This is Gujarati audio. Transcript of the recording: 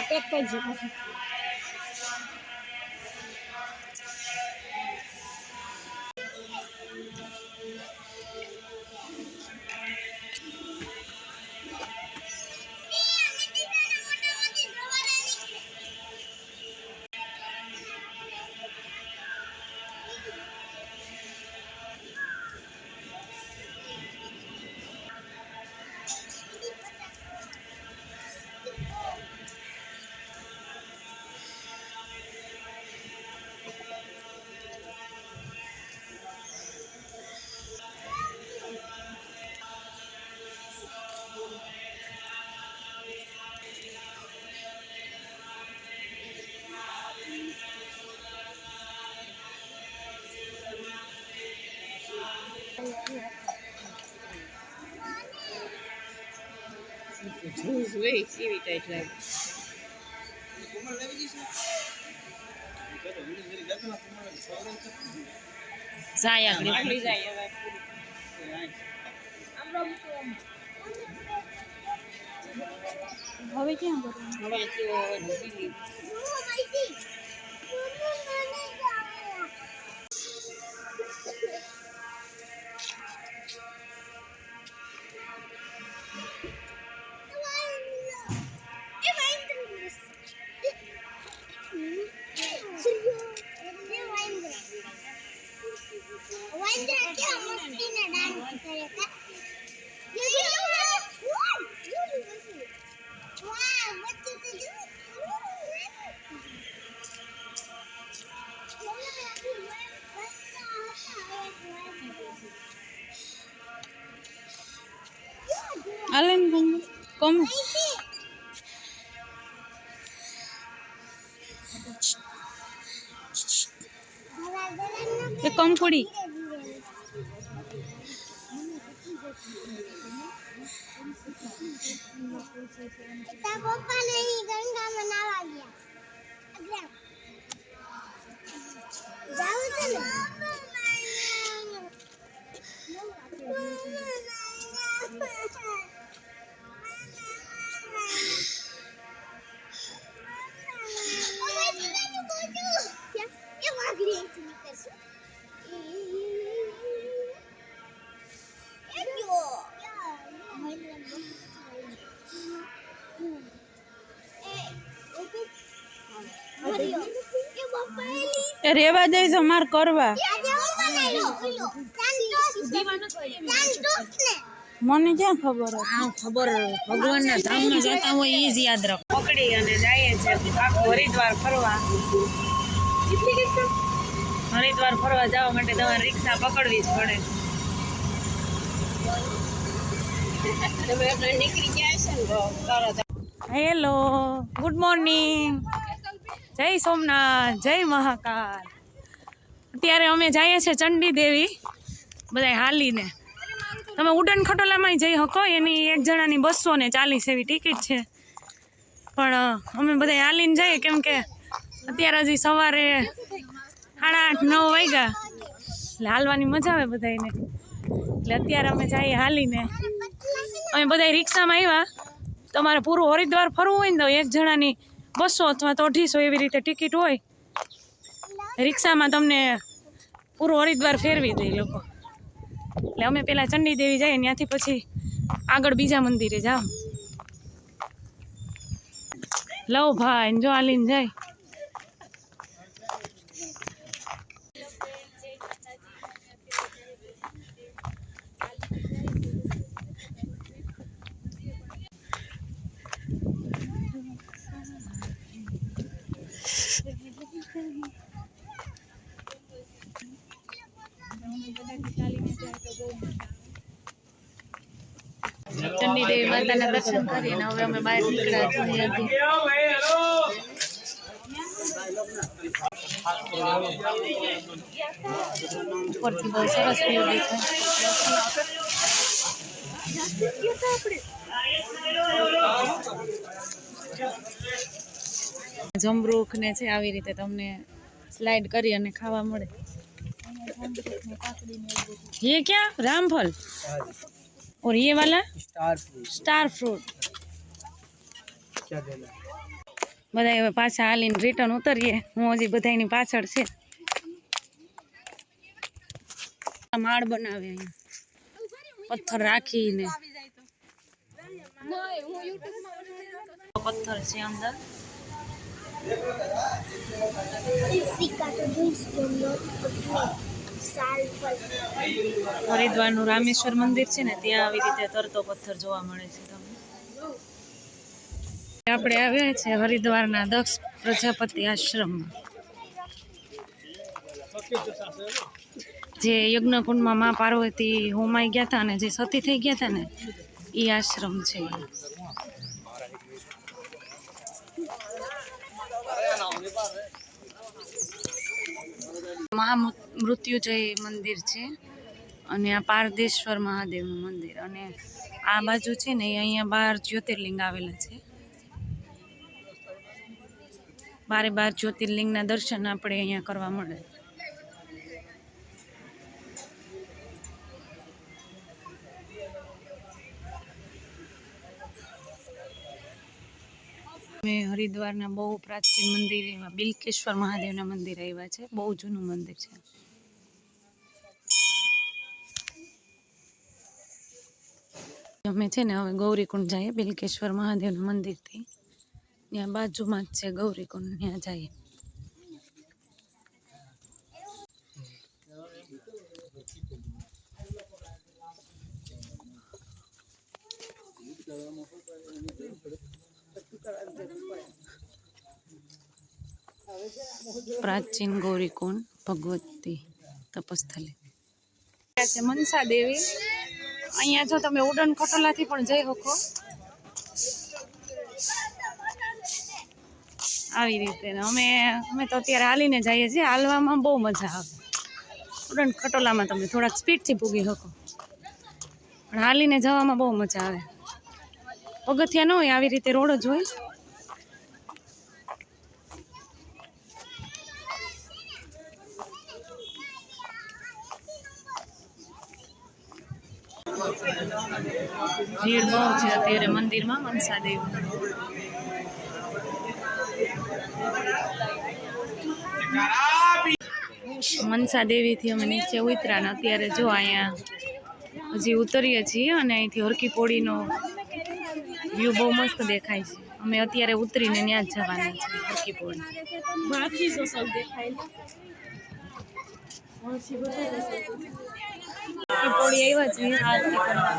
પેક કરજો. Wait, see it like. Saya agree. હવે ક્યાં કરવું? હવે તો Alan, come. ये कम कुड़ी पापा नहीं गंगा मनावा गया जाओ चलो ये भाग रही है कैसे રેવા દઈશ અમાર કરવા મને ક્યાં ખબર ખબર ભગવાનના ધામમાં જતા હોય એ જ યાદ રાખો. પકડી અને જાય છે આખું હરિદ્વાર ફરવા. હરિદ્વાર ફરવા જવા માટે તમારે રિક્ષા પકડવી જ પડે. તમે નીકળી ગયા છે ને હેલો, ગુડ મોર્નિંગ, જય સોમનાથ, જય મહાકાલ. અત્યારે અમે જઈએ છીએ ચંડી દેવી બધા હાલીને. તમે ઉડન ખટોલામાં જઈ શકો, એની એક જણાની 240 એવી ટિકિટ છે. પણ અમે બધા હાલીને જઈએ કેમ કે અત્યારે હજી સવારે 8:30-9 વાગ્યા એટલે હાલવાની મજા આવે બધાને. એટલે અત્યારે અમે જઈએ હાલીને. અમે બધા રિક્ષામાં આવ્યા. તમારે પૂરું હરિદ્વાર ફરવું હોય ને તો એક જણાની 200 અથવા તો 250 એવી રીતે ટિકિટ હોય. રિક્ષામાં તમને પૂરું હરિદ્વાર ફેરવી દે લોકો. એટલે અમે પેલા ચંડી દેવી જઈએ, ત્યાંથી પછી આગળ બીજા મંદિરે જાઓ. લવ ભાઈ જો હાલીને જાય. ચંડી દેવી માતાના દર્શન કરીને હવે અમે બહાર નીકળ્યા છીએ. ઉપરથી બહુ સરસ વ્યૂ દેખાય. જમરૂખ ને છે આવી રીતે તમને સ્લાइड કરી અને ખાવા મળે. ये क्या रामफल और ये वाला स्टार फ्रूट क्या देना બધા હવે પાછા હાલીને રિટર્ન ઉતરીએ. હું હજી બધાની પાછળ છે. માળ બનાવે અહીંયા પથ્થર રાખીને. પથ્થર છે અંદર. સિક્કા તો જોઈશ કે સાલ પર હરિદ્વારનું રામેશ્વર મંદિર છે ને, ત્યાં આવી રીતે તરતો પથ્થર જોવા મળે છે તમને. આપણે આવ્યા છે હરિદ્વારના દક્ષ પ્રજાપતિ આશ્રમમાં, જે યજ્ઞકુંડમાં મા પાર્વતી હોમાઈ ગયા હતા અને જે સતી થઈ ગયા હતા ને, એ આશ્રમ છે. મહામૃત્યુજય મંદિર છે અને આ પારદેશ્વર મહાદેવનું મંદિર, અને આ બાજુ છે ને અહીંયા 12 જ્યોતિર્લિંગ આવેલા છે. 12 જ્યોતિર્લિંગના દર્શન આપણે અહીંયા કરવા મળે. અમે હરિદ્વારના બહુ પ્રાચીન મંદિર એવા બિલકેશ્વર મહાદેવના મંદિર આવ્યા છે. બહુ જૂનું મંદિર છે. અમે છે ને હવે ગૌરીકુંડ જઈએ બિલકેશ્વર મહાદેવના મંદિરથી. ત્યાં બાજુમાં જ છે ગૌરીકુંડ, ત્યાં જઈએ. પ્રાચીન ગૌરીકુંડ ભગવતી તપસ્થલી છે. મનસા દેવી અહીંયા જો તમે ઉડન ખટોલાથી પણ જઈ શકો આવી રીતે. અમે તો અત્યારે હાલીને જઈએ છીએ. હાલવામાં બહુ મજા આવે. ઉડન ખટોલામાં તમે થોડાક સ્પીડથી પૂગી શકો, પણ હાલીને જવામાં બહુ મજા આવે. પગથિયા ન હોય, આવી રીતે રોડ જ હોય. ભીડ બહુ છે અત્યારે મંદિરમાં મનસા દેવી. મનસા દેવીથી અમે નીચે ઉતર્યા ને અત્યારે જો અહીંયા હજી ઉતરીએ છીએ, અને અહીંથી હરકી પોળીનો વ્યૂ બહુ મસ્ત દેખાય છે. અમે અત્યારે ઉતરીને ત્યાં જ જવાના છે હરકી પોળી. હરકી પોળી આવ્યા છીએ આરતી કરવા.